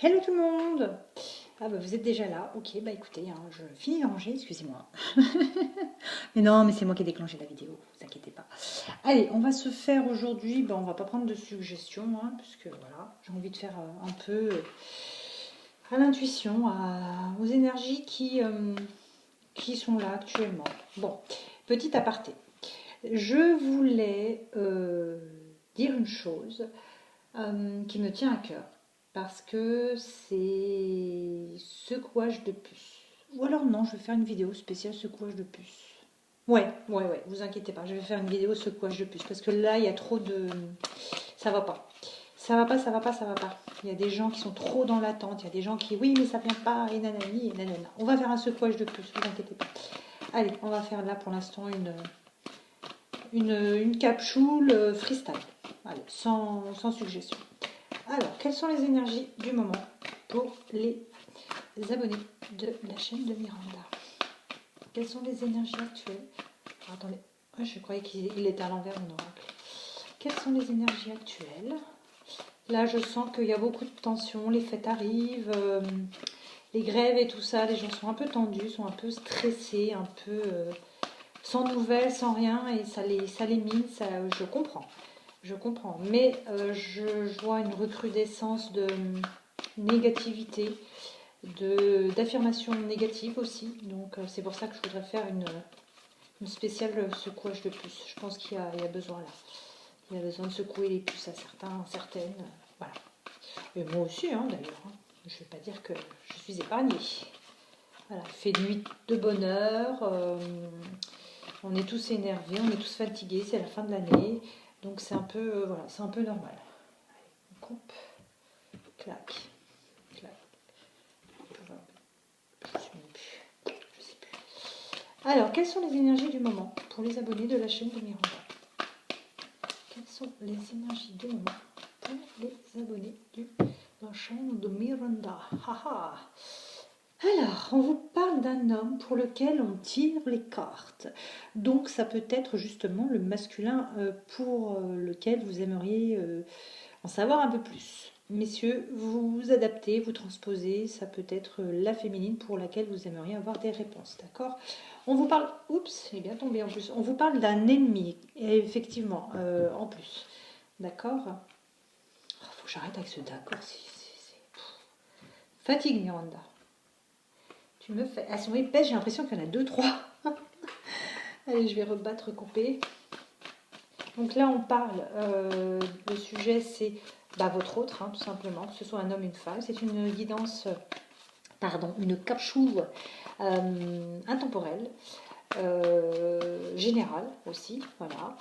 Hello tout le monde! Ah bah vous êtes déjà là, ok, bah écoutez, je finis de ranger, excusez-moi. Mais non, mais c'est moi qui ai déclenché la vidéo, vous inquiétez pas. Allez, on va se faire aujourd'hui, bah on va pas prendre de suggestions, puisque voilà, j'ai envie de faire un peu à l'intuition, aux énergies qui sont là actuellement. Bon, petit aparté. Je voulais dire une chose qui me tient à cœur parce que c'est secouage de puce. Ou alors non, je vais faire une vidéo spéciale secouage de puce. Ouais, vous inquiétez pas, je vais faire une vidéo secouage de puce parce que là, il y a trop de... Ça va pas. Ça va pas, ça va pas, ça va pas. Il y a des gens qui sont trop dans l'attente, il y a des gens qui, oui, mais ça vient pas, et nanani, et nanana. On va faire un secouage de puce, vous inquiétez pas. Allez, on va faire là pour l'instant une capsule freestyle. Allez, sans suggestion. Alors, quelles sont les énergies du moment pour les abonnés de la chaîne de Miranda? Quelles sont les énergies actuelles? Alors, attendez, je croyais qu'il était à l'envers mon oracle. Quelles sont les énergies actuelles? Là, je sens qu'il y a beaucoup de tensions, les fêtes arrivent, les grèves et tout ça, les gens sont un peu tendus, sont un peu stressés, un peu sans nouvelles, sans rien, et ça les mine, je comprends. Je comprends, mais je vois une recrudescence de négativité, d'affirmations négatives aussi. Donc c'est pour ça que je voudrais faire une spéciale secouage de puces. Je pense qu'il y a besoin là. Il y a besoin de secouer les puces à certaines. Voilà. Et moi aussi, d'ailleurs. Je ne vais pas dire que je suis épargnée. Voilà, il fait nuit de bonheur. On est tous énervés, on est tous fatigués, c'est la fin de l'année. Donc c'est un peu, voilà, c'est un peu normal. Allez, on coupe, clac, clac. Je sais plus. Alors, quelles sont les énergies du moment pour les abonnés de la chaîne de Miranda? Quelles sont les énergies du moment pour les abonnés de la chaîne de Miranda? Haha. Alors, on vous parle d'un homme pour lequel on tire les cartes. Donc, ça peut être justement le masculin pour lequel vous aimeriez en savoir un peu plus. Messieurs, vous vous adaptez, vous transposez, ça peut être la féminine pour laquelle vous aimeriez avoir des réponses, d'accord? On vous parle, oups, il est bien tombé en plus, on vous parle d'un ennemi, effectivement, en plus, d'accord? Faut que j'arrête avec ce d'accord, fatigue Miranda. Tu me fais, elles sont épaisses, j'ai l'impression qu'il y en a deux, trois. Allez, je vais rebattre, couper. Donc là, on parle, le sujet c'est votre autre, tout simplement, que ce soit un homme ou une femme. C'est une guidance, une capsule intemporelle, générale aussi, voilà.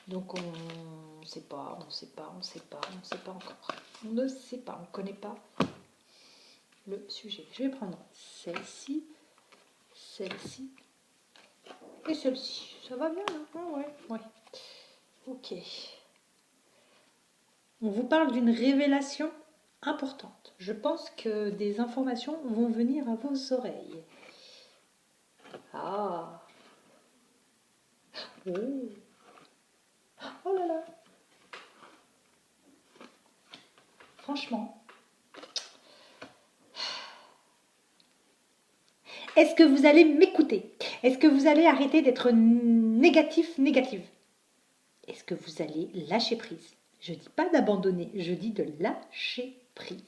Donc on ne sait pas, on ne sait pas, on ne sait pas, on ne sait pas encore. On ne sait pas, on ne connaît pas le sujet. Je vais prendre celle-ci, celle-ci et celle-ci. Ça va bien, là? Ouais. Ok. On vous parle d'une révélation importante. Je pense que des informations vont venir à vos oreilles. Ah. Oh. Oh là là. Franchement. Est-ce que vous allez m'écouter? Est-ce que vous allez arrêter d'être négative? Est-ce que vous allez lâcher prise? Je ne dis pas d'abandonner, je dis de lâcher prise.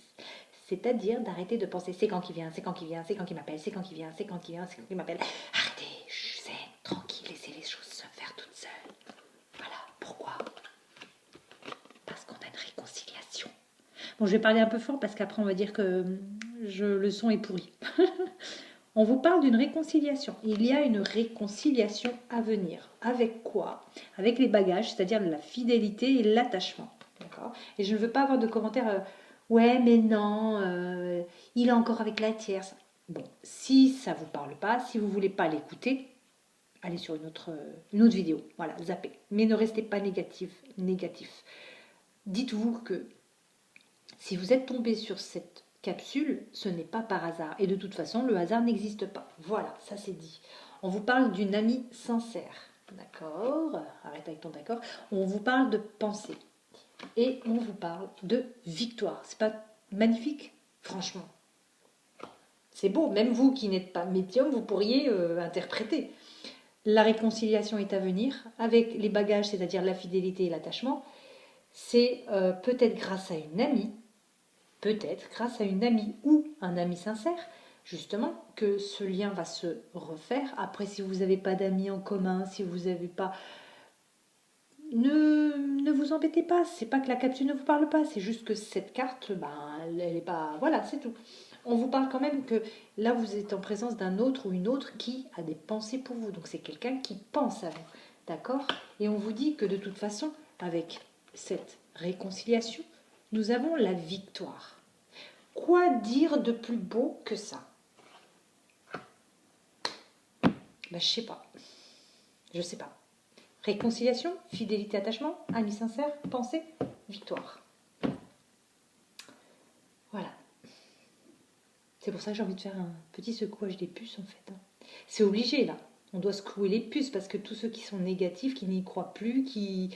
C'est-à-dire d'arrêter de penser c'est quand qu'il vient, c'est quand qu'il vient, c'est quand qu'il m'appelle, c'est quand qu'il vient, c'est quand qu'il vient, c'est quand qu'il m'appelle. Arrêtez, zen, tranquille, laissez les choses se faire toutes seules. Voilà, pourquoi? Parce qu'on a une réconciliation. Bon, je vais parler un peu fort parce qu'après on va dire que le son est pourri. On vous parle d'une réconciliation. Il y a une réconciliation à venir. Avec quoi? Avec les bagages, c'est-à-dire la fidélité et l'attachement. D'accord? Et je ne veux pas avoir de commentaires ouais, mais non, il est encore avec la tierce. Bon, si ça ne vous parle pas, si vous ne voulez pas l'écouter, allez sur une autre vidéo. Voilà, zappez. Mais ne restez pas négatif. Dites-vous que si vous êtes tombé sur cette capsule, ce n'est pas par hasard. Et de toute façon, le hasard n'existe pas. Voilà, ça c'est dit. On vous parle d'une amie sincère. D'accord? Arrête avec ton d'accord. On vous parle de pensée. Et on vous parle de victoire. C'est pas magnifique? Franchement, c'est beau. Même vous qui n'êtes pas médium, vous pourriez interpréter. La réconciliation est à venir avec les bagages, c'est-à-dire la fidélité et l'attachement. C'est peut-être grâce à une amie, peut-être grâce à une amie ou un ami sincère, justement, que ce lien va se refaire. Après, si vous n'avez pas d'amis en commun, si vous n'avez pas... Ne vous embêtez pas, c'est pas que la capsule ne vous parle pas, c'est juste que cette carte, ben, elle est pas... Voilà, c'est tout. On vous parle quand même que là, vous êtes en présence d'un autre ou une autre qui a des pensées pour vous. Donc, c'est quelqu'un qui pense à vous. D'accord? Et on vous dit que de toute façon, avec cette réconciliation, nous avons la victoire. Quoi dire de plus beau que ça? Ben, je sais pas. Je sais pas. Réconciliation, fidélité, attachement, ami sincère, pensée, victoire. Voilà. C'est pour ça que j'ai envie de faire un petit secouage des puces en fait. C'est obligé là. On doit secouer les puces parce que tous ceux qui sont négatifs, qui n'y croient plus, qui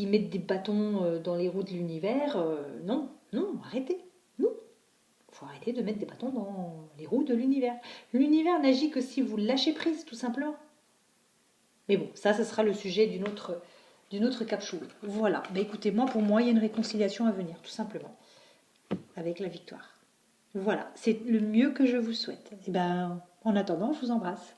mettent des bâtons dans les roues de l'univers, non, non, arrêtez. Non, il faut arrêter de mettre des bâtons dans les roues de l'univers. L'univers n'agit que si vous lâchez prise, tout simplement. Mais bon, ça sera le sujet d'une autre capsule. Voilà. Ben écoutez, pour moi, il y a une réconciliation à venir, tout simplement, avec la victoire. Voilà, c'est le mieux que je vous souhaite. Et ben, en attendant, je vous embrasse.